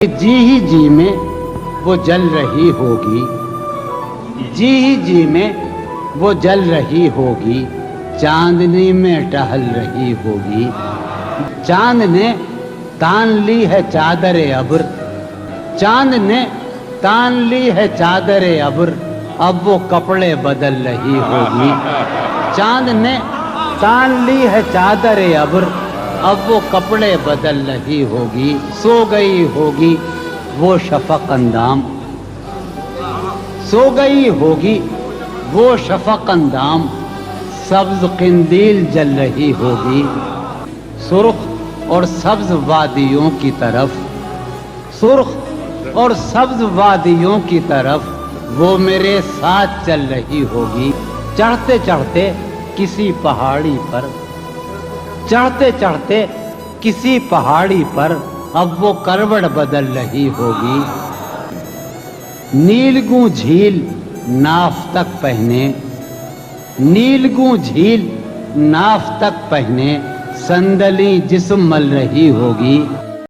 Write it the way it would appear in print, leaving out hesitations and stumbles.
जी ही जी में वो जल रही होगी, जी ही जी में वो जल रही होगी, चांदनी में टहल रही होगी। चांद ने तान ली है चादरे अब्र, चांद ने तान ली है चादरे अब्र, अब वो कपड़े बदल रही होगी। चांद ने तान ली है चादरे अब्र, अब वो कपड़े बदल रही होगी। सो गई होगी वो शफक अंदाम, सो गई होगी वो शफक अंदाम, सब्ज किंदील जल रही होगी। सुर्ख और सब्ज वादियों की तरफ, सुर्ख और सब्ज वादियों की तरफ वो मेरे साथ चल रही होगी। चढ़ते चढ़ते किसी पहाड़ी पर, चढ़ते चढ़ते किसी पहाड़ी पर अब वो करवट बदल रही होगी। नीलगू झील नाफ तक पहने, नीलगू झील नाफ तक पहने, संदली जिस्म मल रही होगी।